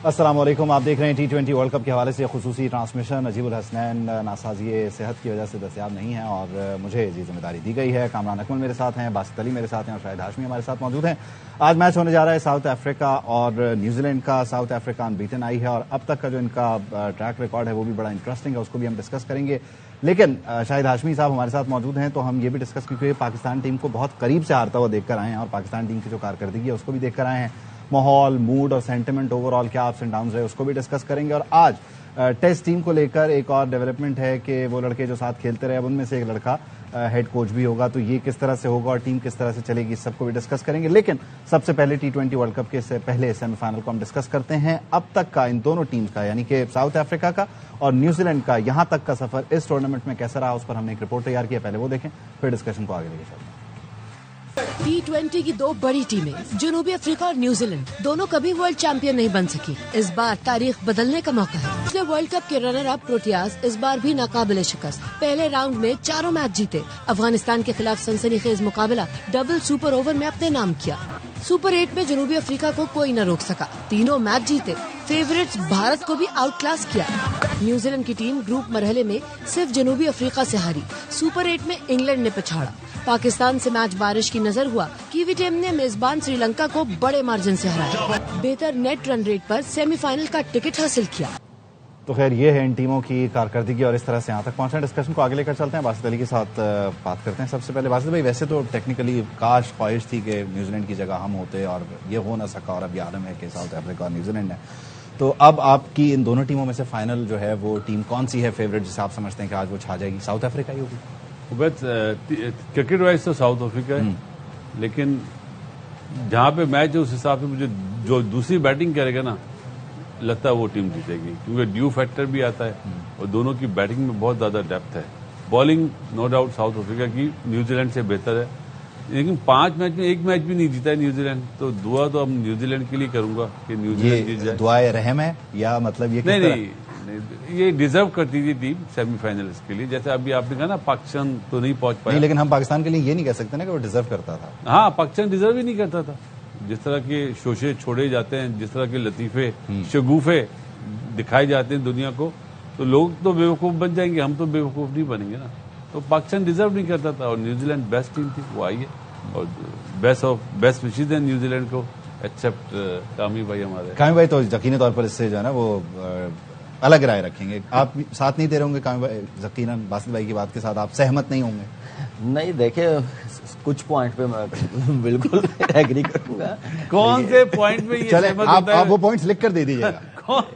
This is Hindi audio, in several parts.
अस्सलाम वालेकुम। आप देख रहे हैं T20 वर्ल्ड कप के हवाले से खुसूसी ट्रांसमिशन। अजीबुल हसनैन नासाजिए सेहत की वजह से दस्तयाब नहीं है और मुझे ये जिम्मेदारी दी गई है। कामरान अकमल मेरे साथ हैं, बासित अली मेरे साथ हैं और शाहिद हाशमी हमारे साथ मौजूद हैं। आज मैच होने जा रहा है साउथ अफ्रीका और न्यूजीलैंड का। साउथ अफ्रीका अनबीटन आई है और अब तक का जो इनका ट्रैक रिकॉर्ड है वो भी बड़ा इंटरेस्टिंग है, उसको भी हम डिस्कस करेंगे। लेकिन शाहिद हाशमी साहब हमारे साथ मौजूद हैं तो हम ये भी डिस्कस, क्योंकि पाकिस्तान टीम को बहुत करीब से हारता हुआ देखकर आए हैं और पाकिस्तान टीम की जो कारकर्दगी है उसको भी देखकर आए हैं। माहौल, मूड और सेंटिमेंट ओवरऑल क्या अप्स एंड डाउन्स रहे उसको भी डिस्कस करेंगे। और आज टेस्ट टीम को लेकर एक और डेवलपमेंट है कि वो लड़के जो साथ खेलते रहे अब उनमें से एक लड़का हेड कोच भी होगा, तो ये किस तरह से होगा और टीम किस तरह से चलेगी, इस सबको भी डिस्कस करेंगे। लेकिन सबसे पहले T20 वर्ल्ड कप के पहले सेमीफाइनल को हम डिस्कस करते हैं। अब तक का इन दोनों टीम्स का, यानी कि साउथ अफ्रीका का और न्यूजीलैंड का यहां तक का सफर इस टूर्नामेंट में कैसा रहा, उस पर हमने एक रिपोर्ट तैयार किया। पहले वो देखें, फिर डिस्कशन को आगे लेके चलते हैं। T20 की दो बड़ी टीमें जनूबी अफ्रीका और न्यूजीलैंड दोनों कभी वर्ल्ड चैंपियन नहीं बन सकी। इस बार तारीख बदलने का मौका है। पिछले वर्ल्ड कप के रनर अप प्रोटियाज इस बार भी नाकाबिले शिकस्त। पहले राउंड में चारों मैच जीते। अफगानिस्तान के खिलाफ सनसनीखेज मुकाबला डबल सुपर ओवर में अपने नाम किया। सुपर 8 में जनूबी अफ्रीका को कोई न रोक सका। तीनों मैच जीते। फेवरेट्स भारत को भी आउट क्लास किया। न्यूजीलैंड की टीम ग्रुप मरहले में सिर्फ जनूबी अफ्रीका से हारी। सुपर 8 में इंग्लैंड ने पछाड़ा। पाकिस्तान से मैच बारिश की नजर हुआ। कीवी टीम ने मेजबान श्रीलंका को बड़े मार्जिन से हराया। बेहतर नेट रन रेट पर सेमीफाइनल का टिकट हासिल किया। तो खैर ये है इन टीमों की कारकर्दगी और इस तरह से यहाँ तक पहुंचना। डिस्कशन को आगे लेकर चलते हैं। बासित अली के साथ बात करते हैं। सबसे पहले बासित भाई, वैसे तो टेक्निकली काश ख्वाहिश थी कि न्यूजीलैंड की जगह हम होते और ये हो ना सका और अब ये आलम है कि साउथ अफ्रीका और न्यूजीलैंड है। तो अब आपकी इन दोनों टीमों में से फाइनल जो है वो टीम कौन सी है फेवरेट, जिसे आप समझते हैं कि आज वो छा जाएगी? साउथ अफ्रीका ही होगी? क्रिकेट वाइज तो साउथ अफ्रीका है, लेकिन जहां पे मैच है उस हिसाब से मुझे जो दूसरी बैटिंग करेगा ना, लगता है वो टीम जीतेगी, क्योंकि ड्यू फैक्टर भी आता है और दोनों की बैटिंग में बहुत ज्यादा डेप्थ है। Bowling no doubt South Africa की न्यूजीलैंड से बेहतर है, लेकिन 5 मैच में एक मैच भी नहीं जीता है न्यूजीलैंड। तो दुआ तो अब न्यूजीलैंड के लिए करूंगा कि न्यूजीलैंड जीत जाए। दुआए रहम है या मतलब ये नहीं, ये डिजर्व करती थी टीम सेमीफाइनल्स के लिए। जैसे अभी आपने कहा ना पाकिस्तान तो नहीं पहुंच पाया, लेकिन हम पाकिस्तान के लिए ये नहीं कह सकते ना कि वो डिजर्व करता था। हाँ, पाकिस्तान डिजर्व ही नहीं करता था। जिस तरह के शोशे छोड़े जाते हैं, जिस तरह के लतीफे शगुफे दिखाए जाते हैं दुनिया को, तो लोग तो बेवकूफ बन जाएंगे, हम तो बेवकूफ नहीं बनेंगे ना। तो पाकिस्तान डिजर्व नहीं करता था और न्यूजीलैंड बेस्ट टीम थी, वो आई है और बेस्ट विशेज है न्यूजीलैंड को, एक्सेप्ट कामी भाई हमारे। कामी भाई तो यकीनी तौर पर इससे जो है ना वो अलग राय रखेंगे। आप साथ नहीं दे रहे होंगे कामी भाई, यकीनन बासित भाई की बात के साथ आप सहमत नहीं होंगे? नहीं, देखिए कुछ पॉइंट पे मैं बिल्कुल एग्री करूंगा। कौन से पॉइंट पे ये चले सहमत आप होता है? वो पॉइंट्स लिख कर दे दीजिएगा।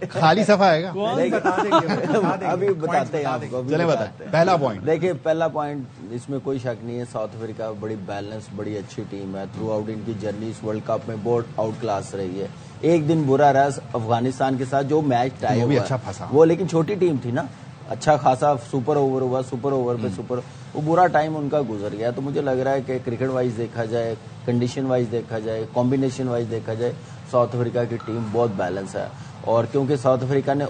खाली सफा आएगा। अभी बताते हैं आपको। चले बताए पहला पॉइंट। देखिए पहला पॉइंट, इसमें कोई शक नहीं है, साउथ अफ्रीका बड़ी बैलेंस, बड़ी अच्छी टीम है। थ्रू आउट इनकी जर्नी इस वर्ल्ड कप में बहुत आउट क्लास रही है। एक दिन बुरा रहा अफगानिस्तान के साथ जो मैच टाई हुआ, अच्छा फंसा वो, लेकिन छोटी टीम थी ना, अच्छा खासा सुपर ओवर हुआ, सुपर ओवर पे सुपर, वो बुरा टाइम उनका गुजर गया। तो मुझे लग रहा है कि क्रिकेट वाइज देखा जाए, कंडीशन वाइज देखा जाए, कॉम्बिनेशन वाइज देखा जाए, साउथ अफ्रीका की टीम बहुत बैलेंस है। और क्योंकि साउथ अफ्रीका ने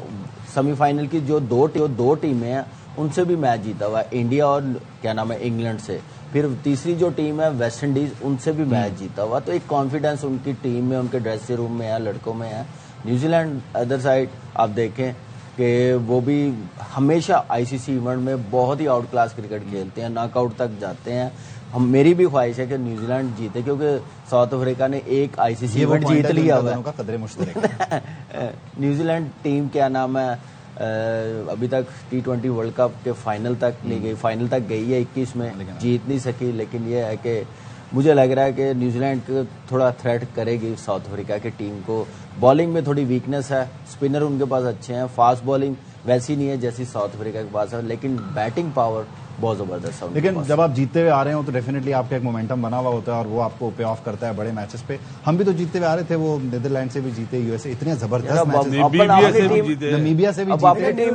सेमीफाइनल की जो दो टीमें हैं उनसे भी मैच जीता हुआ है, इंडिया और क्या नाम है इंग्लैंड से, फिर तीसरी जो टीम है वेस्ट इंडीज, उनसे भी मैच जीता हुआ। तो एक कॉन्फिडेंस उनकी टीम में, उनके ड्रेसिंग रूम में है, लड़कों में है। न्यूजीलैंड अदर साइड आप देखें कि वो भी हमेशा आईसीसी इवेंट में बहुत ही आउट क्लास क्रिकेट खेलते हैं, नॉकआउट तक जाते हैं। मेरी भी ख्वाहिश है कि न्यूजीलैंड जीते, क्योंकि साउथ अफ्रीका ने एक आईसीसी इवेंट जीत लिया हुआ है। न्यूजीलैंड टीम क्या नाम है अभी तक T20 वर्ल्ड कप के फाइनल तक नहीं गई, फाइनल तक गई है 21 में, जीत नहीं सकी। लेकिन ये है कि मुझे लग रहा है कि न्यूजीलैंड थोड़ा थ्रेट करेगी साउथ अफ्रीका की टीम को। बॉलिंग में थोड़ी वीकनेस है, स्पिनर उनके पास अच्छे हैं, फास्ट बॉलिंग वैसी नहीं है जैसी साउथ अफ्रीका के पास है, लेकिन बैटिंग पावर बहुत जबरदस्त है। लेकिन जब आप जीतते हुए आ रहे हो तो डेफिनेटली आपका एक मोमेंटम बना हुआ होता है और वो आपको पे ऑफ करता है बड़े मैचेस पे। हम भी तो जीतते हुए आ रहे थे, वो नीदरलैंड से भी जीते, यूएसए, इतने जबरदस्त मैचेस, नमीबिया से भी जीते,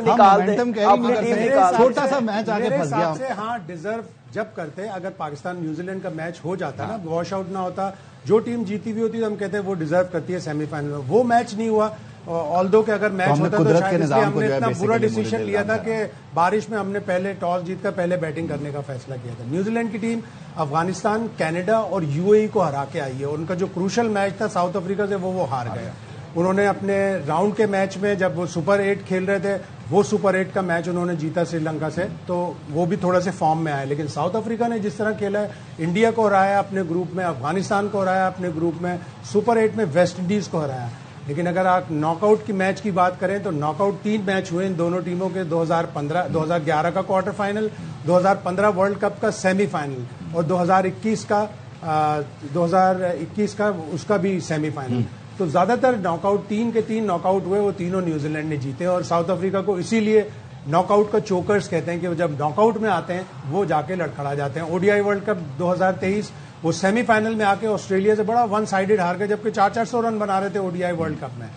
छोटा सा मैच आगे फंस गया। हाँ, डिजर्व जब करते हैं, अगर पाकिस्तान न्यूजीलैंड का मैच हो जाता ना, वॉश आउट ना होता, जो टीम जीती हुई होती है, हम कहते हैं वो डिजर्व करती है सेमीफाइनल में। वो मैच नहीं हुआ, ऑल्दो के अगर मैच होता तो शायद इसलिए हमने इतना बुरा डिसीजन लिया था कि बारिश में हमने पहले टॉस जीतकर पहले बैटिंग करने का फैसला किया था। न्यूजीलैंड की टीम अफगानिस्तान, कनाडा और यूएई को हरा के आई है। उनका जो क्रूशल मैच था साउथ अफ्रीका से वो हार गया। उन्होंने अपने राउंड के मैच में जब वो सुपर 8 खेल रहे थे, वो सुपर 8 का मैच उन्होंने जीता श्रीलंका से, तो वो भी थोड़ा से फॉर्म में आए। लेकिन साउथ अफ्रीका ने जिस तरह खेला है, इंडिया को हराया अपने ग्रुप में, अफगानिस्तान को हराया अपने ग्रुप में, सुपर 8 में वेस्ट इंडीज को हराया। लेकिन अगर आप नॉकआउट की मैच की बात करें तो नॉकआउट 3 मैच हुए इन दोनों टीमों के, 2011 का क्वार्टर फाइनल, 2015 वर्ल्ड कप का सेमीफाइनल और 2021 का उसका भी सेमीफाइनल। तो ज्यादातर नॉकआउट 3 के 3 नॉकआउट हुए, वो तीनों न्यूजीलैंड ने जीते। और साउथ अफ्रीका को इसीलिए नॉकआउट का चोकर्स कहते हैं कि जब नॉकआउट में आते हैं वो जाके लड़खड़ा जाते हैं। ओडीआई वर्ल्ड कप 2023 वो सेमीफाइनल में आके ऑस्ट्रेलिया से बड़ा वन साइडेड हार गए, जबकि 400 रन बना रहे थे ओडीआई वर्ल्ड कप में।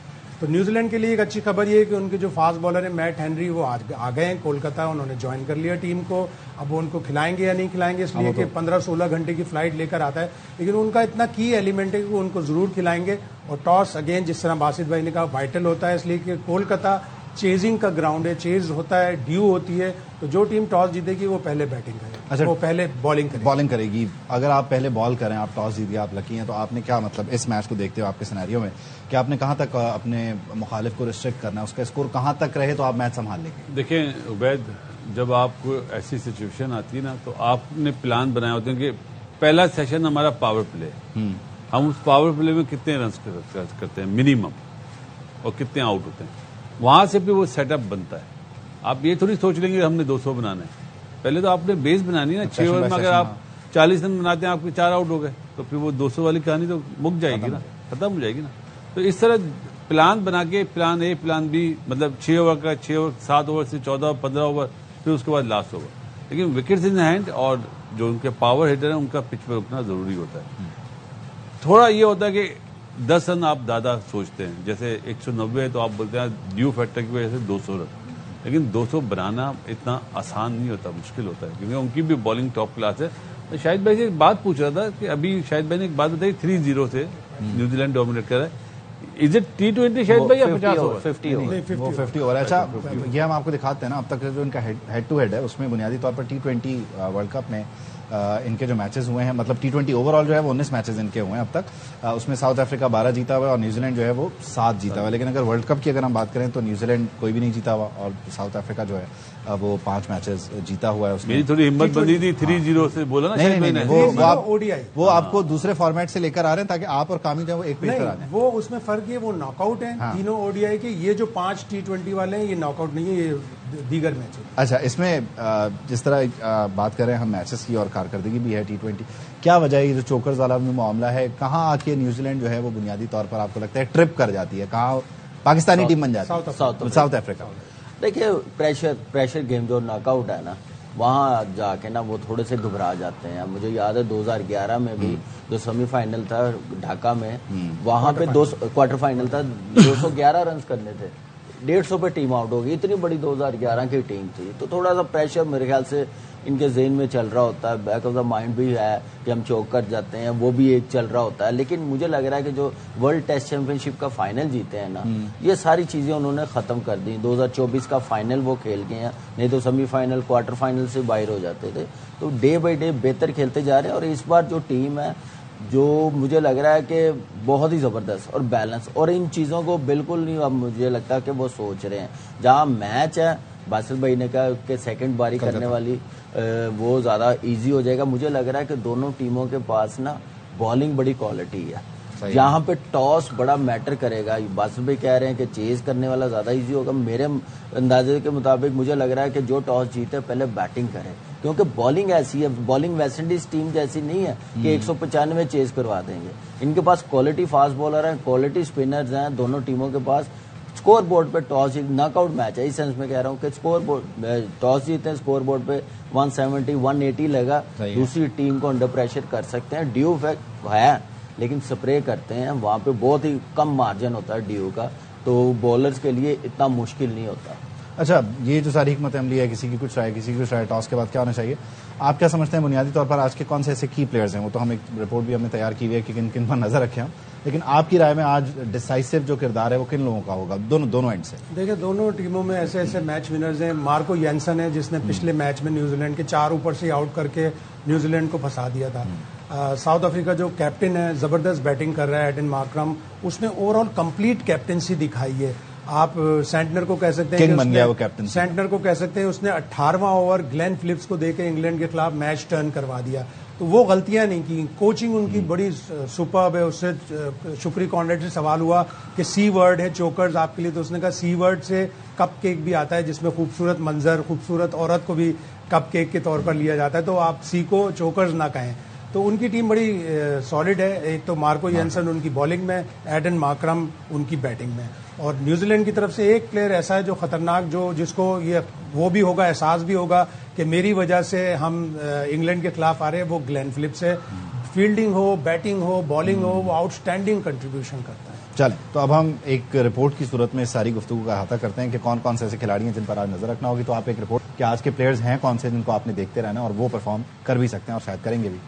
तो न्यूजीलैंड के लिए एक अच्छी खबर ये है कि उनके जो फास्ट बॉलर है मैट हेनरी, वो आज आ गए हैं कोलकाता, उन्होंने ज्वाइन कर लिया टीम को। अब वो उनको खिलाएंगे या नहीं खिलाएंगे इसलिए कि 15-16 घंटे की फ्लाइट लेकर आता है, लेकिन उनका इतना की एलिमेंट है कि वो उनको जरूर खिलाएंगे। और टॉस अगेन जिस तरह बासित भाई ने कहा वाइटल होता है, इसलिए कि कोलकाता चेजिंग का ग्राउंड है, चेज होता है, ड्यू होती है, तो जो टीम टॉस जीतेगी वो पहले बैटिंग करेगी। अच्छा, वो पहले बॉलिंग करेगी। अगर आप पहले बॉल करें, आप टॉस जीत गए, आप लकी हैं, तो आपने क्या मतलब इस मैच को देखते हो आपके सिनेरियो में कि आपने कहाँ तक अपने मुखालिफ को रिस्ट्रिक्ट करना है, उसका स्कोर कहाँ तक रहे तो आप मैच संभाल लेंगे? देखिए उबैद, जब आपको ऐसी सिचुएशन आती है ना, तो आपने प्लान बनाए होते हैं कि पहला सेशन हमारा पावर प्ले, हम उस पावर प्ले में कितने रन करते हैं मिनिमम और कितने आउट होते हैं, वहां से भी वो सेटअप बनता है। आप ये थोड़ी सोच लेंगे हमने 200 बनाना है, पहले तो आपने बेस बनानी है ना। 6 ओवर में अगर आप 40 रन बनाते हैं, आपके 4 आउट हो गए, तो फिर वो 200 वाली कहानी तो मुक जाएगी ना, खत्म हो जाएगी ना। तो इस तरह प्लान बना के, प्लान ए प्लान बी, मतलब 6 ओवर का 6 ओवर, 7 ओवर से 14-15 ओवर, फिर उसके बाद लास्ट ओवर। लेकिन विकेट्स इन हैंड और जो उनके पावर हिटर है उनका पिच पर रुकना जरूरी होता है। थोड़ा ये होता है कि 10 रन आप ज्यादा सोचते हैं, जैसे 190 है तो आप बोलते हैं ड्यू फैक्टर की वजह से 200 रन, लेकिन 200 बनाना इतना आसान नहीं होता, मुश्किल होता है, क्योंकि उनकी भी बॉलिंग टॉप क्लास है। तो शाहिद भाई से एक बात पूछ रहा था कि अभी शाहिद भाई ने एक बात बताई, 3-0 से न्यूजीलैंड डोमिनेट कर रहा है। इज इट T20 शाहिद भाई या 50 ओवर? 50 वो 50 ओवर। अच्छा, ये हम आपको दिखाते हैं ना, अब तक जो इनका हेड टू हेड है उसमें बुनियादी तौर पर T20 वर्ल्ड कप में इनके जो मैचेस हुए हैं, मतलब T20 ओवरऑल जो है वो 19 मैचेस इनके हुए हैं अब तक। उसमें साउथ अफ्रीका 12 जीता हुआ है और न्यूजीलैंड जो है वो 7 जीता हुआ है। लेकिन अगर वर्ल्ड कप की अगर हम बात करें तो न्यूजीलैंड कोई भी नहीं जीता हुआ और साउथ अफ्रीका जो है वो 5 मैचेस जीता हुआ है। उसमें मेरी थोड़ी हिम्मत बनी थी 3-0 से बोला ना। नहीं, वो आपको दूसरे फॉर्मेट से लेकर आ रहे हैं ताकि आप और कामी जो है वो एक पेज पर आ जाए। वो उसमें फर्क है, वो नॉकआउट है तीनों ओडीआई के। ये जो 5 T20 वाले हैं ये नॉकआउट नहीं है, ये दीगर मैच है। अच्छा, इसमें जिस तरह बात कर रहे हैं हम मैचेस की और कारकर्दगी भी है T20, क्या वजह है ये जो चोकर्स वाला मामला है? कहाँ आके न्यूजीलैंड जो है वो बुनियादी तौर पर आपको लगता है ट्रिप कर जाती है? कहाँ पाकिस्तानी टीम बन जाती है? South Africa. देखिए प्रेशर गेम जो नॉकआउट है ना, वहां जाके ना वो थोड़े से घबरा जाते हैं। मुझे याद है 2011 में भी जो सेमीफाइनल था ढाका में, वहां पे क्वार्टर फाइनल था, 211 रन करने थे, 150 पे टीम आउट हो गई। इतनी बड़ी 2011 की टीम थी, तो थोड़ा सा प्रेशर मेरे ख्याल से इनके ज़हन में चल रहा होता है। बैक ऑफ द माइंड भी है कि हम चौक कर जाते हैं, वो भी एक चल रहा होता है। लेकिन मुझे लग रहा है कि जो वर्ल्ड टेस्ट चैंपियनशिप का फाइनल जीते हैं ना, ये सारी चीज़ें उन्होंने ख़त्म कर दी। 2024 का फाइनल वो खेल गए हैं, नहीं तो सेमीफाइनल क्वार्टर फाइनल से बाहर हो जाते थे। तो डे बाई डे बेहतर खेलते जा रहे हैं। और इस बार जो टीम है, जो मुझे लग रहा है कि बहुत ही ज़बरदस्त और बैलेंस, और इन चीज़ों को बिल्कुल नहीं अब मुझे लगता है कि वो सोच रहे हैं। जहाँ मैच है, बासित भाई ने कहा कि सेकंड बारी करने वाली वो ज़्यादा इजी हो जाएगा। मुझे लग रहा है कि दोनों टीमों के पास ना बॉलिंग बड़ी क्वालिटी है। यहाँ पे टॉस बड़ा मैटर करेगा। बासित भाई कह रहे हैं कि चेज करने वाला ज़्यादा इजी होगा। मेरे अंदाजे के मुताबिक मुझे लग रहा है कि जो टॉस जीते पहले बैटिंग करे, क्योंकि बॉलिंग ऐसी है, बॉलिंग वेस्ट इंडीज टीम जैसी नहीं है कि 195 चेज करवा देंगे। इनके पास क्वालिटी फास्ट बॉलर हैं, क्वालिटी स्पिनर्स हैं दोनों टीमों के पास। स्कोर बोर्ड पे टॉस नॉकआउट मैच है, इस सेंस में कह रहा हूँ कि स्कोर बोर्ड टॉस जीते हैं, स्कोर बोर्ड पे 170 180 लगा, दूसरी टीम को अंडर प्रेशर कर सकते हैं। ड्यू फैक्ट है, लेकिन स्प्रे करते हैं वहाँ पे बहुत ही कम मार्जिन होता है ड्यू का, तो बॉलर्स के लिए इतना मुश्किल नहीं होता। अच्छा, ये जो सारी हिकमत अमली है, किसी की कुछ राय, किसी की कुछ राय, टॉस के बाद क्या होना चाहिए? आप क्या समझते हैं बुनियादी तौर पर आज के कौन से ऐसे की प्लेयर्स हैं? वो तो हम एक रिपोर्ट भी हमने तैयार की हुई है कि किन किन पर नजर रखें हम, लेकिन आपकी राय में आज डिसाइसिव जो किरदार है वो किन लोगों का होगा दोनों एंड से? देखिए, दोनों टीमों में ऐसे ऐसे मैच विनर्स हैं। मार्को येंसन है जिसने पिछले मैच में न्यूजीलैंड के 4 ऊपर से आउट करके न्यूजीलैंड को फंसा दिया था। साउथ अफ्रीका जो कैप्टन है जबरदस्त बैटिंग कर रहा है एडन मार्करम, उसने ओवरऑल कंप्लीट कैप्टनसी दिखाई है। आप सेंटनर को कह सकते हैं किंग बन गया वो कैप्टन। सेंटनर को कह सकते हैं उसने 18वां ओवर ग्लेन फिलिप्स को देके इंग्लैंड के खिलाफ मैच टर्न करवा दिया। तो वो गलतियां नहीं की, कोचिंग उनकी बड़ी सुपर्ब है। उससे शुक्री कॉन्रेड से सवाल हुआ कि सी वर्ड है चोकर्स आपके लिए, तो उसने कहा सी वर्ड से कप केक भी आता है जिसमें खूबसूरत मंजर, खूबसूरत औरत को भी कप केक के तौर पर लिया जाता है, तो आप सी को चोकर्स ना कहें। तो उनकी टीम बड़ी सॉलिड है। एक तो मार्को येंसन उनकी बॉलिंग में, एडन मार्करम उनकी बैटिंग में, और न्यूजीलैंड की तरफ से एक प्लेयर ऐसा है जो खतरनाक, जो जिसको ये वो भी होगा, एहसास भी होगा कि मेरी वजह से हम इंग्लैंड के खिलाफ आ रहे हैं, वो ग्लेन फिलिप्स है। फील्डिंग हो, बैटिंग हो, बॉलिंग हो, वो आउटस्टैंडिंग कंट्रीब्यूशन करता है। चलें, तो अब हम एक रिपोर्ट की सूरत में सारी गुफ्तगू का अहाता करते हैं कि कौन कौन से ऐसे खिलाड़ी हैं जिन पर आज नजर रखना होगी। तो आप एक रिपोर्ट कि आज के प्लेयर्स हैं कौन से जिनको आपने देखते रहना और वो परफॉर्म कर भी सकते हैं और शायद करेंगे भी।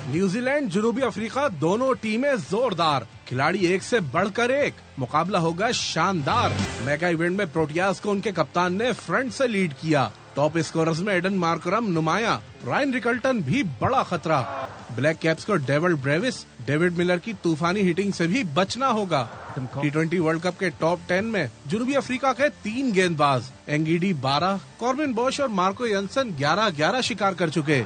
न्यूजीलैंड जनूबी अफ्रीका दोनों टीमें जोरदार, खिलाड़ी एक से बढ़कर एक, मुकाबला होगा शानदार। मेगा इवेंट में प्रोटियाज को उनके कप्तान ने फ्रंट से लीड किया। टॉप स्कोरर्स में एडन मार्करम नुमाया, रायन रिकल्टन भी बड़ा खतरा। ब्लैक कैप्स को डेविड ब्रेविस, डेविड मिलर की तूफानी हिटिंग से भी बचना होगा। T20 वर्ल्ड कप के टॉप 10 में जनूबी अफ्रीका के 3 गेंदबाज एंगीडी 12, कॉर्बिन बॉश और मार्को येंसन 11-11 शिकार कर चुके।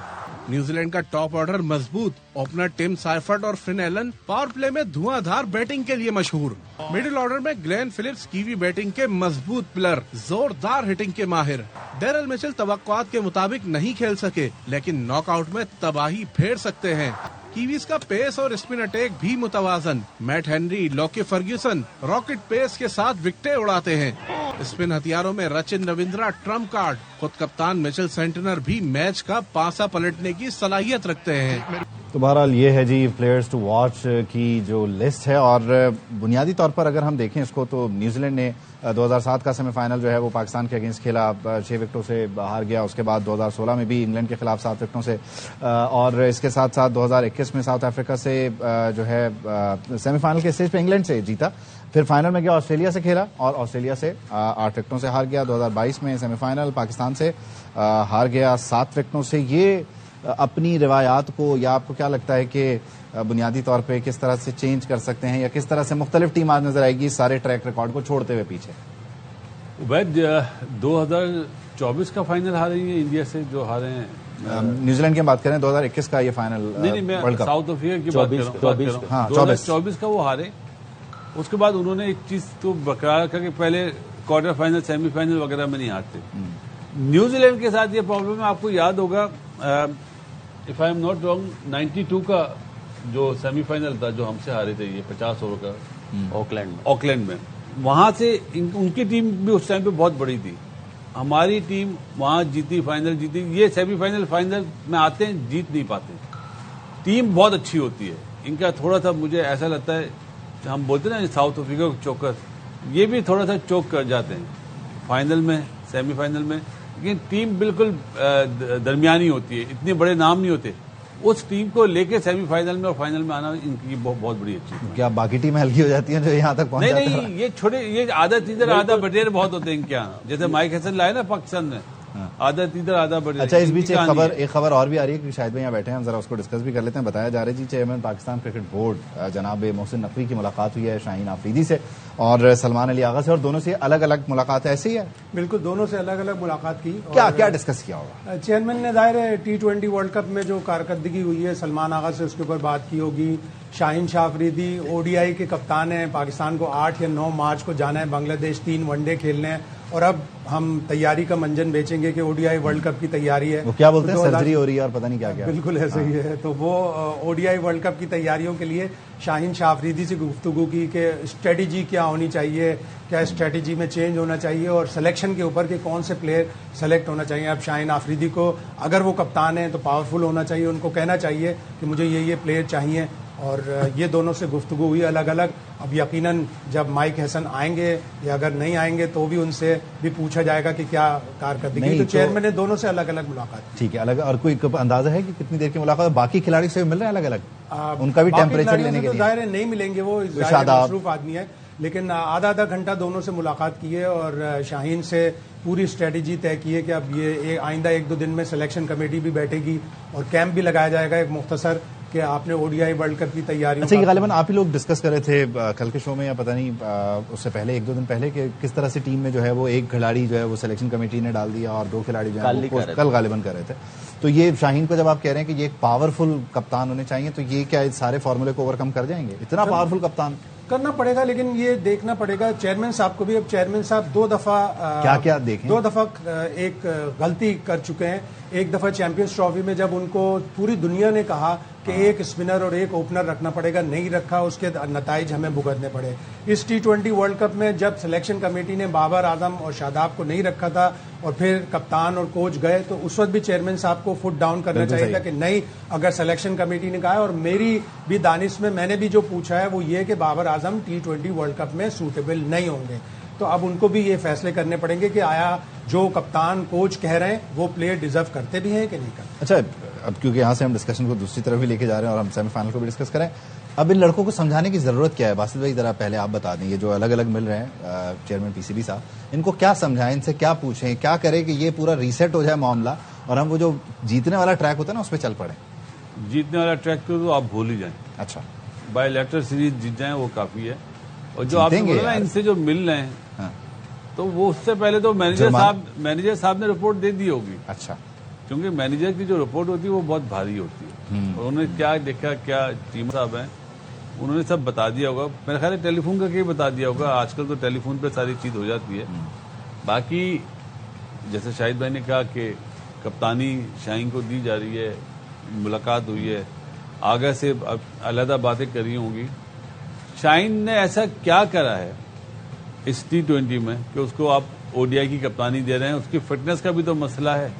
न्यूजीलैंड का टॉप ऑर्डर मजबूत, ओपनर टिम साइफर्ट और फिन एलन पावर प्ले में धुआंधार बैटिंग के लिए मशहूर। मिडिल ऑर्डर में ग्लेन फिलिप्स कीवी बैटिंग के मजबूत पिलर, जोरदार हिटिंग के माहिर। डेरल मिचेल तवक्कुआत के मुताबिक नहीं खेल सके, लेकिन नॉकआउट में तबाही फेर सकते हैं। कीवीज का पेस और स्पिन अटैक भी मुतवाजन। Matt Henry, Lockie Ferguson rocket pace के साथ विकेटें उड़ाते हैं। स्पिन हथियारों में रचिन रविंद्रा ट्रम्प कार्ड, खुद कप्तान मिचेल सेंटनर भी मैच का पासा पलटने की सलाहियत रखते हैं। तो बहरहाल ये है जी प्लेयर्स टू वॉच की जो लिस्ट है, और बुनियादी तौर पर अगर हम देखें इसको तो न्यूजीलैंड ने 2007 का सेमीफाइनल जो है वो पाकिस्तान के अगेंस्ट खेला, 6 विकेटों से हार गया। उसके बाद 2016 में भी इंग्लैंड के खिलाफ 7 विकेटों से, और इसके साथ साथ 2021 में साउथ अफ्रीका से जो है सेमीफाइनल के स्टेज पे इंग्लैंड से जीता। फिर फाइनल में गया ऑस्ट्रेलिया से खेला और ऑस्ट्रेलिया से 8 विकेटों से हार गया। 2022 में सेमीफाइनल पाकिस्तान से हार गया 7 विकेटों से। ये अपनी रिवायात को, या आपको क्या लगता है कि बुनियादी तौर पे किस तरह से चेंज कर सकते हैं, या किस तरह से मुख्तलिफ टीम आज नजर आएगी सारे ट्रैक रिकॉर्ड को छोड़ते हुए पीछे? वैद 2024 का फाइनल हारे हैं इंडिया से, जो हारे हैं न्यूजीलैंड की बात करें 2021 का ये फाइनल नहीं, मैं साउथ अफ्रीका की बात कर रहा हूँ। हाँ, 2024 का वो हारे। उसके बाद उन्होंने एक चीज तो बरकरार रखा कि पहले क्वार्टर फाइनल, सेमीफाइनल वगैरह में नहीं हारते। न्यूजीलैंड के साथ ये प्रॉब्लम है, आपको याद होगा if I am not wrong 92 का जो सेमीफाइनल था जो हमसे हारे थे, ये 50 ओवर का ऑकलैंड में, वहां से उनकी टीम भी उस टाइम पे बहुत बड़ी थी। हमारी टीम वहां जीती, फाइनल जीती। ये सेमीफाइनल फाइनल में आते हैं, जीत नहीं पाते। टीम बहुत अच्छी होती है इनका। थोड़ा सा मुझे ऐसा लगता है, हम बोलते हैं ना साउथ अफ्रीका को चोकर, ये भी थोड़ा सा चोक कर जाते हैं फाइनल में, सेमीफाइनल में। लेकिन टीम बिल्कुल दरमियानी होती है, इतने बड़े नाम नहीं होते। उस टीम को लेके सेमीफाइनल में और फाइनल में आना इनकी बहुत बड़ी अच्छी है। क्या बाकी टीमें हल्की हो जाती हैं जो यहाँ तक पहुंच जाती हैं? नहीं, ये छोटे, ये आधा तीधर आधा बटेर बहुत होते हैं इनके यहाँ। जैसे माइक हसन लाए ना पाकिस्तान में, आधा तीधर आधा बटेर। अच्छा, इस बीच एक खबर और भी आ रही है कि शायद भाई यहाँ बैठे हैं, हम जरा उसको डिस्कस भी कर लेते हैं। बताया जा रहा है जी चेयरमैन पाकिस्तान क्रिकेट बोर्ड जनाब मोहसिन नकवी की मुलाकात हुई है शाहीन आफरीदी से और सलमान अली आगा से, और दोनों से अलग अलग मुलाकात ऐसी है? बिल्कुल, दोनों से अलग अलग मुलाकात की। क्या डिस्कस किया होगा? चेयरमैन ने जाहिर है T20 वर्ल्ड कप में जो कारकर्दगी हुई है, सलमान आगा से उसके ऊपर बात की होगी। शाहीन शाह अफरीदी ODI के कप्तान हैं। पाकिस्तान को 8 या 9 मार्च को जाना है बांग्लादेश, 3 वनडे खेलने हैं, और अब हम तैयारी का मंजन बेचेंगे कि ODI वर्ल्ड कप की तैयारी है। वो क्या बोलते हैं, सर्जरी हो रही है और पता नहीं क्या क्या। बिल्कुल ऐसा ही है। तो वो ODI वर्ल्ड कप की तैयारियों के लिए शाहीन शाह अफरीदी से गुफ्तगू की कि स्ट्रेटेजी क्या होनी चाहिए, क्या स्ट्रेटेजी में चेंज होना चाहिए, और सिलेक्शन के ऊपर कि कौन से प्लेयर सेलेक्ट होना चाहिए। अब शाहीन आफरीदी को अगर वो कप्तान है तो पावरफुल होना चाहिए, उनको कहना चाहिए कि मुझे ये प्लेयर चाहिए, और ये दोनों से गुफ्तगू हुई अलग अलग। अब यकीनन जब माइक हसन आएंगे या अगर नहीं आएंगे तो भी उनसे भी पूछा जाएगा कि क्या कारकर्दगी। तो चेयरमैन ने दोनों से अलग अलग मुलाकात। ठीक है, अलग। और कोई अंदाजा है कि कितनी देर की मुलाकात? बाकी खिलाड़ी से मिल रहे हैं अलग अलग? उनका भी टेम्परेचर लेने के लिए? जाहिर है नहीं मिलेंगे, वो मसरूफ आदमी है। लेकिन आधा आधा घंटा दोनों से मुलाकात की है और शाहीन से पूरी स्ट्रेटेजी तय की है कि अब ये आइंदा 1-2 दिन में सिलेक्शन कमेटी भी बैठेगी और कैंप भी लगाया जाएगा एक मुख्तसर कि आपने ओडीआई वर्ल्ड कप की तैयारियों। अच्छा, ये गालिबन आप ही लोग डिस्कस कर रहे थे कल के शो में या पता नहीं उससे पहले 1-2 दिन पहले कि किस तरह से टीम में जो है वो एक खिलाड़ी जो है वो सिलेक्शन कमेटी ने डाल दिया और 2 खिलाड़ी जो है कल गालिबन कर रहे थे। तो ये शाहीन को जब आप कह रहे हैं कि ये एक पावरफुल कप्तान होने चाहिए, तो ये क्या इस सारे फॉर्मूले को ओवरकम कर जाएंगे? इतना पावरफुल कप्तान करना पड़ेगा, लेकिन ये देखना पड़ेगा चेयरमैन साहब को भी। अब चेयरमैन साहब 2 दफा क्या देखें, 2 दफा एक गलती कर चुके हैं। एक दफा चैंपियंस ट्रॉफी में जब उनको पूरी दुनिया ने कहा कि एक स्पिनर और एक ओपनर रखना पड़ेगा, नहीं रखा, उसके नताइज हमें भुगतने पड़े। इस T20 वर्ल्ड कप में जब सिलेक्शन कमेटी ने बाबर आजम और शादाब को नहीं रखा था और फिर कप्तान और कोच गए, तो उस वक्त भी चेयरमैन साहब को फुट डाउन करना चाहिए था कि नहीं, अगर सिलेक्शन कमेटी ने कहा है। और मेरी भी दानिश में मैंने भी जो पूछा है वो ये कि Babar Azam T20 world cup में सूटेबल नहीं होंगे। तो अब उनको भी ये फैसले करने पड़ेंगे कि आया जो कप्तान कोच कह रहे हैं वो प्लेयर डिजर्व करते भी हैं कि नहीं करते। अच्छा, अब क्योंकि यहाँ से हम डिस्कशन को दूसरी तरफ भी लेके जा रहे हैं और हम सेमीफाइनल को भी डिस्कस करें, अब इन लड़कों को समझाने की जरूरत क्या है? बासित भाई जरा पहले आप बता दें, ये जो अलग अलग मिल रहे हैं चेयरमैन पीसीबी साहब, इनको क्या समझाएं, इनसे क्या पूछें, क्या करें कि ये पूरा रीसेट हो जाए मामला और हम वो जो जीतने वाला ट्रैक होता है ना उस पर चल पड़े? जीतने वाला ट्रैक तो आप भूल ही जाएं। अच्छा, बायलैटरल सीरीज जीत जाएं वो काफी है। और जो आपने बोला ना इनसे जो मिल रहे हैं, हाँ, तो वो उससे पहले तो मैनेजर साहब ने रिपोर्ट दे दी होगी। अच्छा, क्योंकि मैनेजर की जो रिपोर्ट होती है वो बहुत भारी होती है और उन्होंने क्या देखा, क्या टीम साहब हैं, उन्होंने सब बता दिया होगा। मेरे ख्याल टेलीफोन करके बता दिया होगा। आजकल तो टेलीफोन पे सारी चीज हो जाती है। बाकी जैसे शाहिद भाई ने कहा कि कप्तानी शाहीन को दी जा रही है, मुलाकात हुई है, आगे से अलहदा बातें करी होंगी। शाहीन ने ऐसा क्या करा है इस T20 में कि उसको आप ओडीआई की कप्तानी दे रहे हैं? उसकी फिटनेस का भी तो मसला है,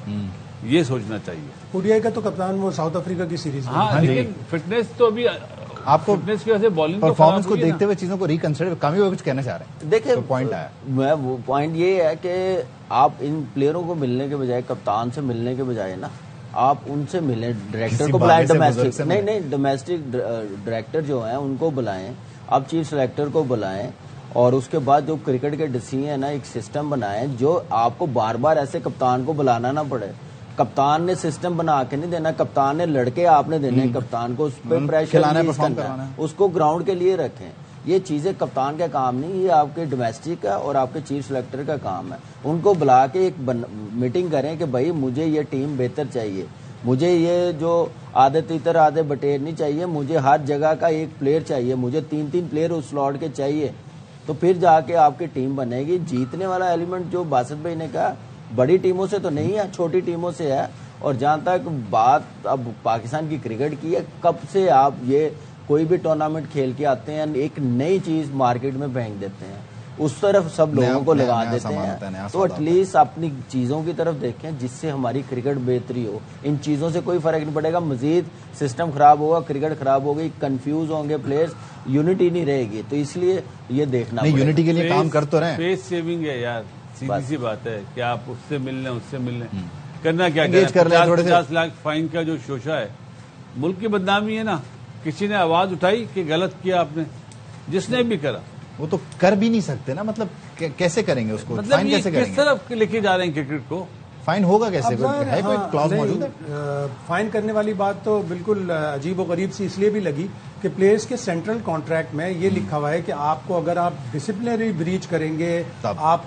ये सोचना चाहिए। ओडीआई का तो कप्तान वो साउथ अफ्रीका की सीरीज में। हाँ, लेकिन फिटनेस तो अभी आपको फिटनेस की वजह से बॉलिंग परफॉर्मेंस को देखते हुए चीजों को रिकंसिडर कमी हुआ कुछ कहना चाह रहे हैं? देखिए, तो पॉइंट आया, मैं वो पॉइंट ये है कि आप इन प्लेयरों को मिलने के बजाय, कप्तान से मिलने के बजाय ना, आप उनसे मिलें, डायरेक्टर को बुलाएं, डोमेस्टिक नहीं डोमेस्टिक डायरेक्टर जो हैं उनको बुलाएं, आप चीफ सेलेक्टर को बुलाएं और उसके बाद जो क्रिकेट के डिसीजन है ना, एक सिस्टम बनाएं जो आपको बार बार ऐसे कप्तान को बुलाना ना पड़े। कप्तान ने सिस्टम बना के नहीं देना, कप्तान ने लड़के आपने देने, कप्तान को उस पर प्रेशर करना, उसको ग्राउंड के लिए रखें। ये चीजें कप्तान का काम नहीं, ये आपके डोमेस्टिक का और आपके चीफ सेलेक्टर का काम है। उनको बुला के एक मीटिंग करें कि भाई मुझे ये टीम बेहतर चाहिए, मुझे ये जो आधे तीतर आधे बटेर नहीं चाहिए, मुझे हर जगह का एक प्लेयर चाहिए, मुझे 3-3 प्लेयर उस स्लॉट के चाहिए। तो फिर जाके आपकी टीम बनेगी। जीतने वाला एलिमेंट जो बासित भाई ने कहा, बड़ी टीमों से तो नहीं है, छोटी टीमों से है। और जहां तक बात अब पाकिस्तान की क्रिकेट की है, कब से आप ये कोई भी टूर्नामेंट खेल के आते हैं, एक नई चीज मार्केट में फेंक देते हैं, उस तरफ सब लोगों को लगा देते हैं। तो एटलीस्ट अपनी चीजों की तरफ देखें जिससे हमारी क्रिकेट बेहतरी हो। इन चीजों से कोई फर्क नहीं पड़ेगा, मजीद सिस्टम खराब होगा, क्रिकेट खराब होगी, कंफ्यूज होंगे प्लेयर्स, यूनिटी नहीं रहेगी। तो इसलिए ये देखना नहीं, यूनिटी के लिए काम कर तो रहे हैं। फेस सेविंग है यार, सीधी सी बात है कि आप उससे मिल लें, उससे मिल लें, करना क्या, 50 लाख फाइन का जो शोशा है, मुल्क की बदनामी है ना। किसी ने आवाज उठाई कि गलत किया आपने, जिसने भी करा, वो तो कर भी नहीं सकते ना। मतलब कैसे करेंगे उसको? मतलब फाइन कैसे करेंगे? किस तरफ लेके जा रहे हैं क्रिकेट को? फाइन होगा कैसे? है कोई क्लॉज मौजूद है? फाइन करने वाली बात तो बिल्कुल अजीब और गरीब सी इसलिए भी लगी कि प्लेयर्स के सेंट्रल कॉन्ट्रैक्ट में ये लिखा हुआ है कि आपको अगर आप डिसिप्लिनरी ब्रीच करेंगे, आप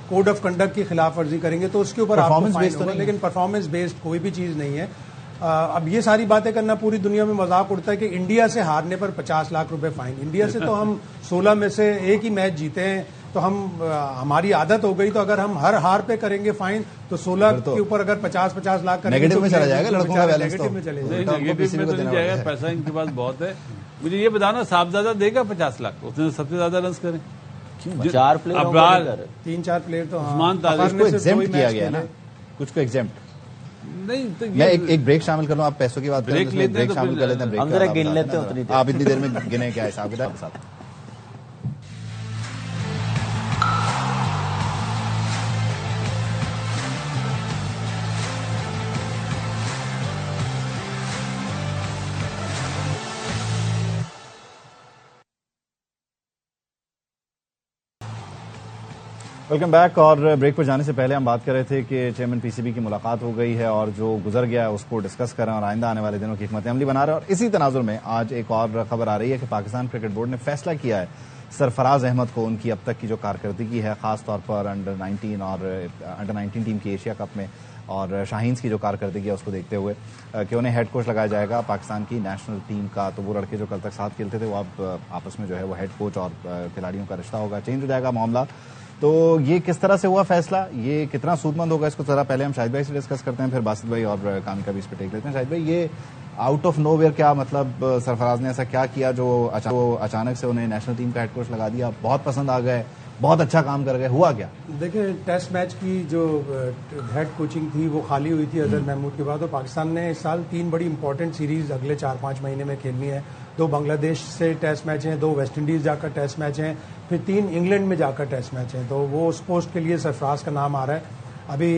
कोड ऑफ कंडक्ट की खिलाफ वर्जी करेंगे तो उसके ऊपर आपको फाइन होगा, लेकिन परफॉर्मेंस बेस्ड कोई भी चीज नहीं है। अब ये सारी बातें करना, पूरी दुनिया में मजाक उड़ता है कि इंडिया से हारने पर 50 लाख रुपए फाइन। इंडिया से तो हम 16 में से एक ही मैच जीते हैं, तो हमारी आदत हो गई। तो अगर हम हर हार पे करेंगे फाइन तो 16 के ऊपर अगर 50-50 लाख करेंगे नेगेटिव में चला जाएगा, लड़कों का बैलेंस नेगेटिव में चले जाएगा। नेगेटिव में तो नहीं जाएगा, पैसा इनके पास बहुत है। मुझे ये बताना, साहबजादा देगा 50 लाख? उसने सबसे ज्यादा रन करें, 4 प्लेयर, 3-4 प्लेयर तो उस्मान तारिक को एग्जेम्प्ट किया गया ना, कुछ को एग्जेम्प्ट नहीं। तो मैं एक ब्रेक शामिल कर लूं, आप पैसों की बात करें, ब्रेक शामिल कर लेते हैं। हम जरा गिन लेते हैं उतनी देर। आप इतनी देर में गिने क्या हिसाब किताब? Welcome back. और ब्रेक पर जाने से पहले हम बात कर रहे थे कि चेयरमैन पीसीबी की मुलाकात हो गई है और जो गुजर गया है उसको डिस्कस कर रहे हैं और आइंदा आने वाले दिनों की हिकमत अमली बना रहे हैं। और इसी तनाजुर में आज एक और खबर आ रही है कि पाकिस्तान क्रिकेट बोर्ड ने फैसला किया है सरफराज अहमद को उनकी अब तक की जो कारकर्दगी है, खासतौर पर अंडर 19 और अंडर 19 टीम की एशिया कप में और शाहीन्स की जो कारकर्दगी है उसको देखते हुए कि उन्हें हेड कोच लगाया जाएगा पाकिस्तान की नेशनल टीम का। तो वो लड़के जो कल तक साथ खेलते थे वो अब आपस में जो है वो हेड कोच और खिलाड़ियों का रिश्ता होगा, चेंज हो जाएगा मामला। तो ये किस तरह से हुआ फैसला, ये कितना सूदमंद होगा, इसको जरा पहले हम शाहिद भाई से डिस्कस करते हैं, फिर बासित भाई और कामी का भी इस पर टेक लेते हैं। शाहिद भाई, ये आउट ऑफ नोवेयर क्या मतलब सरफराज ने ऐसा क्या किया जो अचानक से उन्हें नेशनल टीम का हेड कोच लगा दिया, बहुत पसंद आ गए, बहुत अच्छा काम कर गए, हुआ क्या? देखिए, टेस्ट मैच की जो हेड कोचिंग थी वो खाली हुई थी अजहर महमूद के बाद, और पाकिस्तान ने इस साल 3 बड़ी इंपॉर्टेंट सीरीज अगले 4-5 महीने में खेलनी है। 2 बांग्लादेश से टेस्ट मैच हैं, 2 वेस्ट इंडीज जाकर टेस्ट मैच हैं, फिर 3 इंग्लैंड में जाकर टेस्ट मैच हैं। तो वो उस पोस्ट के लिए सरफराज का नाम आ रहा है। अभी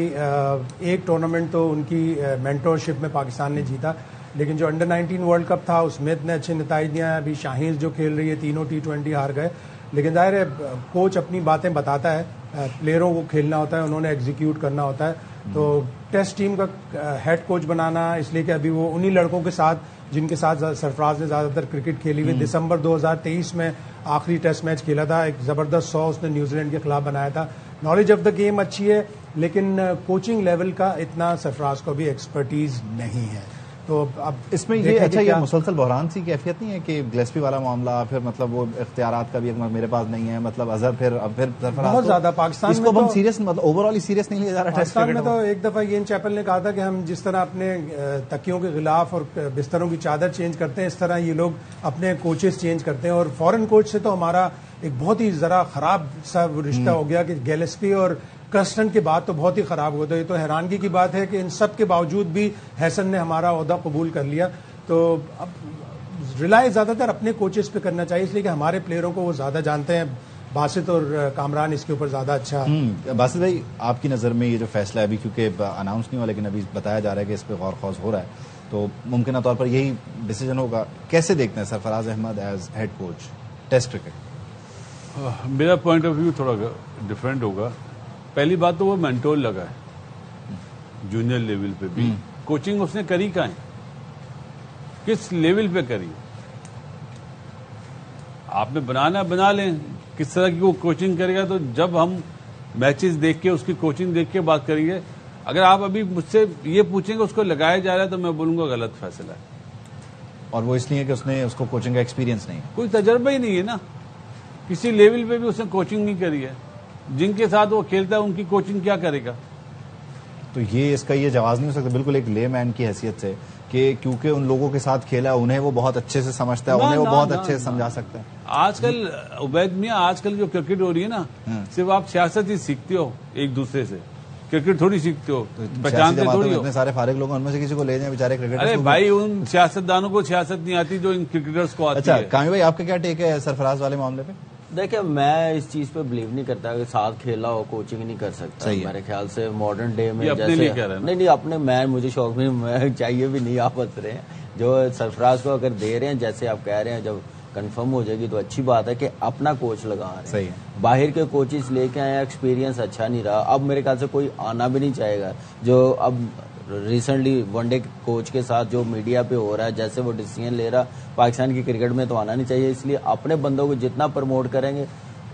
एक टूर्नामेंट तो उनकी मेंटोरशिप में पाकिस्तान ने जीता, लेकिन जो अंडर 19 वर्ल्ड कप था उसमें इतने अच्छे नतीजे दिए हैं। अभी शाहीन जो खेल रही है, तीनों T20 हार गए, लेकिन जाहिर है कोच अपनी बातें बताता है, प्लेयरों को खेलना होता है, उन्होंने एग्जीक्यूट करना होता है। तो टेस्ट टीम का हेड कोच बनाना इसलिए कि अभी वो उन्हीं लड़कों के साथ जिनके साथ सरफराज ने ज्यादातर क्रिकेट खेली हुई। दिसंबर 2023 में आखिरी टेस्ट मैच खेला था, एक जबरदस्त 100 उसने न्यूजीलैंड के खिलाफ बनाया था। नॉलेज ऑफ द गेम अच्छी है, लेकिन कोचिंग लेवल का इतना सरफराज को भी एक्सपर्टीज नहीं है। तो अब इसमें ये अच्छा, ये मुसलसल बहरान सी कैफियत नहीं है कि गिलेस्पी वाला मामला, फिर मतलब वो इख्तियारात का भी मेरे पास नहीं है, मतलब अजहर फिर सरफराज बहुत ज्यादा पाकिस्तान इसको में हम सीरियस मतलब ओवरऑल ही सीरियस नहीं लिया जा रहा। पाकिस्तान में तो एक दफा येन चैपल ने कहा था कि हम जिस तरह अपने तकियों के खिलाफ और बिस्तरों की चादर चेंज करते हैं, इस तरह ये लोग अपने कोचेस चेंज करते हैं। और फॉरेन कोच से तो हमारा एक बहुत ही जरा खराब सा रिश्ता हो गया कि गिलेस्पी और कर्स्टन के बाद तो बहुत ही खराब हुआ। तो ये तो हैरानगी की बात है कि इन सब के बावजूद भी हैसन ने हमारा ओहदा कबूल कर लिया। तो अब रिलाय ज्यादातर अपने कोचेस पे करना चाहिए, इसलिए कि हमारे प्लेयरों को वो ज्यादा जानते हैं। बासित और कामरान इसके ऊपर ज्यादा अच्छा। बासित भाई, आपकी नजर में ये जो फैसला है अभी, क्योंकि अनाउंस नहीं हुआ लेकिन अभी बताया जा रहा है कि इस पर गौर खौज हो रहा है, तो मुमकिन तौर पर यही डिसीजन होगा, कैसे देखते हैं Sarfaraz Ahmed as head coach test cricket? मेरा पॉइंट ऑफ व्यू थोड़ा डिफरेंट होगा। पहली बात तो वो मेंटोर लगा है जूनियर लेवल पे भी, कोचिंग उसने करी कहाँ है, किस लेवल पे करी? आपने बनाना बना लें, किस तरह की वो कोचिंग करेगा। तो जब हम मैचेस देख के उसकी कोचिंग देख के बात करेंगे, अगर आप अभी मुझसे ये पूछेंगे उसको लगाया जा रहा है तो मैं बोलूंगा गलत फैसला है। और वो इसलिए कि उसने उसको कोचिंग का एक्सपीरियंस नहीं है, कोई तजर्बा ही नहीं है ना, किसी लेवल पे भी उसने कोचिंग नहीं करी है। जिनके साथ वो खेलता है उनकी कोचिंग क्या करेगा? तो ये इसका ये जवाब नहीं हो सकता बिल्कुल एक ले मैन की हैसियत से कि क्योंकि उन लोगों के साथ खेला है, उन्हें वो बहुत अच्छे से समझता है, उन्हें वो बहुत अच्छे से समझा सकता है। आजकल उबैद मियां, आजकल जो क्रिकेट हो रही है ना, सिर्फ आप सियासत ही सीखते हो एक दूसरे से, क्रिकेट थोड़ी सीखते हो, पहचानते थोड़ी हो। इतने सारे फारिग लोग उनमें से किसी को ले जाए बेचारे क्रिकेट। अरे भाई, उन सियासतदानों को सियासत नहीं आती जो इन क्रिकेटर्स को आती अच्छा, है। कामी भाई, आपका क्या टेक है सरफराज वाले मामले पे? देखिए, मैं इस चीज पे बिलीव नहीं करता कि साथ खेला हो कोचिंग नहीं कर सकता। मेरे ख्याल से मॉडर्न डे में जैसे नहीं अपने मैं मुझे शौक में मैं चाहिए भी नहीं, आप हंस रहे हैं। जो सरफराज को अगर दे रहे हैं, जैसे आप कह रहे हैं, जब कंफर्म हो जाएगी तो अच्छी बात है कि अपना कोच लगा रहे हैं। सही है। बाहर के कोचेस लेके आए, एक्सपीरियंस अच्छा नहीं रहा, अब मेरे ख्याल से कोई आना भी नहीं चाहेगा। जो अब रिसेंटली वनडे कोच के साथ जो मीडिया पे हो रहा है, जैसे वो डिसीजन ले रहा, पाकिस्तान की क्रिकेट में तो आना नहीं चाहिए। इसलिए अपने बंदों को जितना प्रमोट करेंगे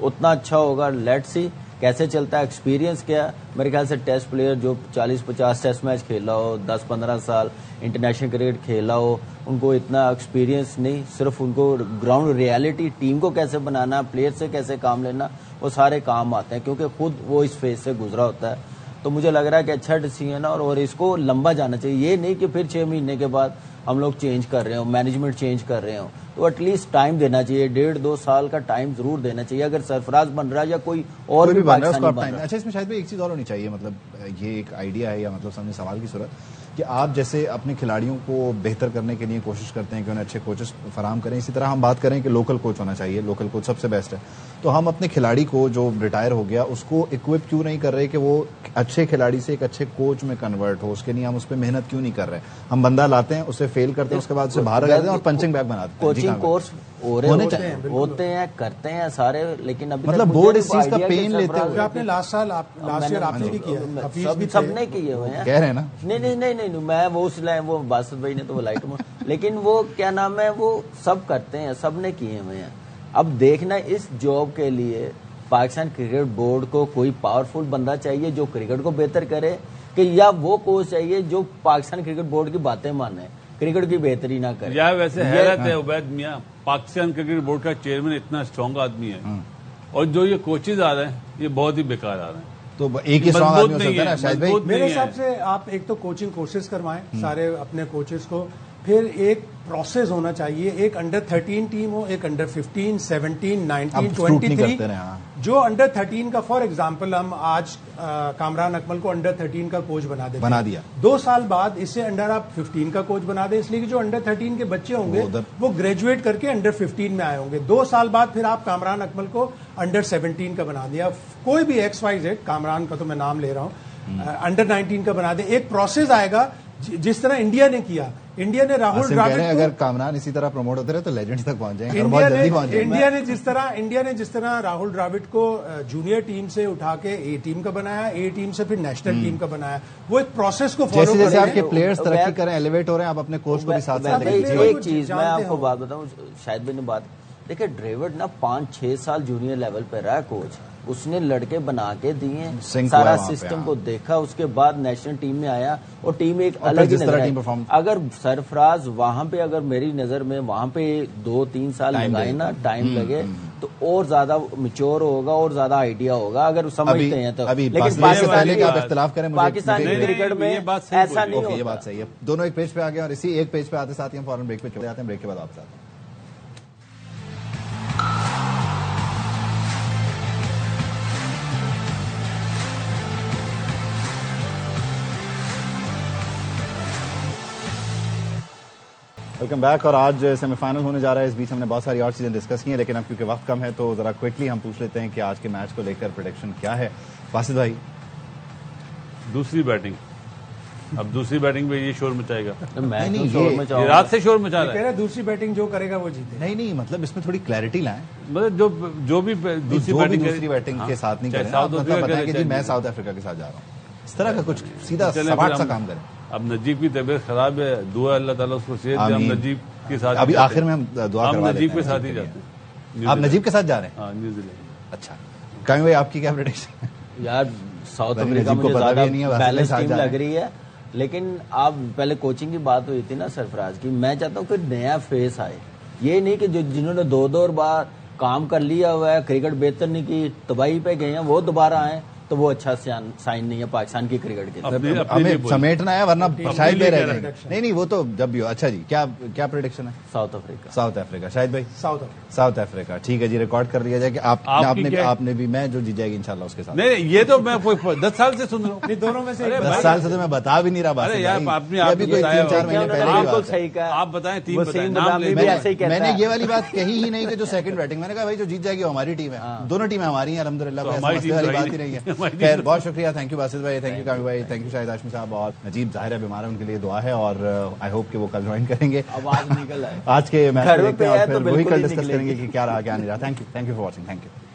उतना अच्छा होगा। लेट्स सी कैसे चलता है, एक्सपीरियंस क्या। मेरे ख्याल से टेस्ट प्लेयर जो 40-50 टेस्ट मैच खेला हो, 10-15 साल इंटरनेशनल क्रिकेट खेला हो, उनको इतना एक्सपीरियंस नहीं, सिर्फ उनको ग्राउंड रियलिटी, टीम को कैसे बनाना, प्लेयर से कैसे काम लेना, वो सारे काम आते हैं, क्योंकि खुद वो इस फेज से गुजरा होता है। तो मुझे लग रहा है कि अच्छा डिसीजन है और इसको लंबा जाना चाहिए। ये नहीं कि फिर 6 महीने के बाद हम लोग चेंज कर रहे हो, मैनेजमेंट चेंज कर रहे हो, तो एटलीस्ट टाइम देना चाहिए, 1.5-2 साल का टाइम जरूर देना चाहिए। अगर सरफराज बन रहा है या कोई और भी बन रहा है। अच्छा, इसमें शायद एक चीज और होनी चाहिए, मतलब ये एक आइडिया है या मतलब सामने सवाल की सूरत कि आप जैसे अपने खिलाड़ियों को बेहतर करने के लिए कोशिश करते हैं कि उन्हें अच्छे कोचेस फराहम करें, इसी तरह हम बात करें कि लोकल कोच होना चाहिए, लोकल कोच सबसे बेस्ट है। तो हम अपने खिलाड़ी को जो रिटायर हो गया उसको इक्विप क्यों नहीं कर रहे कि वो अच्छे खिलाड़ी से एक अच्छे कोच में कन्वर्ट हो? उसके लिए हम उस पर मेहनत क्यों नहीं कर रहे? हम बंदा लाते हैं, उसे फेल करते हैं, उसके बाद उसे बाहर जाते हैं और पंचिंग बैग बनाते हैं। होते हैं करते हैं सारे, लेकिन अभी मतलब बोर्ड इस चीज का पेन लेते हुए आपने लास्ट ईयर आपने भी किया, सबने किए हुए हैं, कह रहे हैं ना। नहीं मैं वो बासत भाई ने तो वो लाइट में लेकिन वो क्या नाम है, वो सब करते हैं, सबने किए हुए हैं। अब देखना इस जॉब के लिए पाकिस्तान क्रिकेट बोर्ड को कोई पावरफुल बंदा चाहिए जो क्रिकेट को बेहतर करे, कि या वो कोच चाहिए जो पाकिस्तान क्रिकेट बोर्ड की बातें माने, क्रिकेट की बेहतरी ना करे। या वैसे हैरत है उबैद मियां, पाकिस्तान क्रिकेट बोर्ड का चेयरमैन इतना स्ट्रांग आदमी है और जो ये कोचेज आ रहे हैं ये बहुत ही बेकार आ रहे हैं। तो एक ही स्ट्रांग आदमी हो सकता है ना शायद भाई। मेरे हिसाब से आप एक तो कोचिंग कोर्सेज करवाएं सारे अपने कोचेस को, फिर एक प्रोसेस होना चाहिए, एक अंडर 13 टीम हो, एक अंडर 15, 17, 19, 23। जो अंडर 13 का फॉर एग्जांपल हम आज कामरान अकमल को अंडर 13 का कोच बना दिया 2 साल बाद इससे अंडर आप 15 का कोच बना दें, इसलिए कि जो अंडर 13 के बच्चे होंगे वो ग्रेजुएट करके अंडर 15 में आए होंगे। 2 साल बाद फिर आप कामरान अकमल को अंडर 17 का बना दिया, कोई भी XYZ, कामरान का तो मैं नाम ले रहा हूं, अंडर 19 का बना दे। एक प्रोसेस आएगा जिस तरह इंडिया ने किया। इंडिया ने राहुल द्रविड़ को, अगर कामरान इसी तरह प्रमोट होते रहे तो लेजेंड्स तक पहुंच जाएंगे, बहुत जल्दी पहुंच जाएंगे। इंडिया ने जिस तरह राहुल द्रविड़ को जूनियर टीम से उठा के ए टीम का बनाया, ए टीम से फिर नेशनल टीम का बनाया, वो एक प्रोसेस को फॉलो जैसे आपके प्लेयर्स तरक्की करें, एलिवेट हो रहे हैं, आप अपने कोच को भी साथ साथ एक चीज मैं आपको बात बताऊं, शायद मैंने बात देखिए, द्रविड़ ना 5-6 साल जूनियर लेवल पे रहा कोच, उसने लड़के बना के दिए, सारा सिस्टम को देखा, उसके बाद नेशनल टीम में आया और टीम एक अलग ही नजर आई। अगर सरफराज वहां पे, अगर मेरी नजर में वहां पे 2-3 साल लगाए ना, टाइम लगे तो और ज्यादा मैच्योर होगा और ज्यादा आइडिया होगा, अगर समझते हैं तो। लेकिन पहले कि आप इख्तिलाफ करें, पाकिस्तान के क्रिकेट में ऐसा नहीं होता। ये बात सही है। दोनों एक पेज पे आ गए और इसी एक पेज पे आते साथ ही हम फौरन ब्रेक पे चले जाते हैं। ब्रेक के बाद आपसे आते हैं। Welcome back. और आज सेमीफाइनल होने जा रहा है, इस बीच हमने बहुत सारी और चीजें डिस्कस की हैं, लेकिन अब क्योंकि वक्त कम है तो जरा क्विकली हम पूछ लेते हैं कि आज के मैच को लेकर प्रेडिक्शन क्या है। बासित भाई, दूसरी बैटिंग, अब दूसरी बैटिंग में ये शोर मचाएगा। ये रात से शोर मचा रहा है। दूसरी बैटिंग जो करेगा वो जीते। नहीं, मतलब इसमें थोड़ी क्लैरिटी लाएं, मतलब जो भी दूसरी बैटिंग के साथ नहीं करें, मतलब बताएं कि जी मैं साउथ अफ्रीका के साथ जा रहा हूँ, इस तरह का कुछ सीधा सपाट सा काम करें। अब नजीब की तबीयत खराब है, दुआ अल्लाह ताला उसको सेहत दे। हम नजीब के साथ अभी आखिर में हम दुआ करवा नजीब के साथ ही जाते हैं। आप नजीब के साथ जा रहे हैं? हाँ, न्यूजीलैंड। अच्छा, कामी भाई आपकी क्या प्रेडिक्शन है? यार साउथ अफ्रीका मुझे ज्यादा बैलेंस टीम लग रही है, लेकिन आप पहले कोचिंग की बात हुई थी ना सरफराज की, मैं चाहता हूँ कोई नया फेस आए। ये नहीं कि जो जिन्होंने 2 बार काम कर लिया हुआ है, क्रिकेट बेहतर नहीं की, तबाही पे गए हैं, वो दोबारा आए तो वो अच्छा साइन नहीं है पाकिस्तान की क्रिकेट के लिए। हमें समेटना है वरना शायद भी रह जाएंगे। नहीं, वो तो जब भी हो। अच्छा जी, क्या प्रेडिक्शन है? South Africa. शायद भाई साउथ अफ्रीका। ठीक है जी, रिकॉर्ड कर लिया जाए कि आपने भी, मैं जो जीत जाएगी इंशाल्लाह उसके साथ। नहीं, ये तो मैं 10 साल से सुन रहा हूँ। दोनों में से 10 साल से तो मैं बता भी नहीं रहा। अरे यार, आपने अभी कोई 3-4 महीने पहले सही कहा। आप बताएं, टीम मैंने ये वाली बात कही ही नहीं कि जो सेकंड बैटिंग, मैंने कहा भाई जो जीत जाएगी वो हमारी टीम है। दोनों टीमें हमारी हैं अल्हम्दुलिल्लाह, वाली बात ही नहीं है। खैर, बहुत शुक्रिया। थैंक यू बासित भाई, थैंक यू कामी भाई, थैंक यू शाहिद हाशमी साहब। और नजीब जाहिर है बीमार है, उनके लिए दुआ है और आई होप कि वो कल ज्वाइन करेंगे। आवाज निकल आए आज के मैच देखते हैं और फिर वही कल डिस्कस करेंगे कि क्या रहा क्या नहीं रहा। Thank you for watching. Thank you.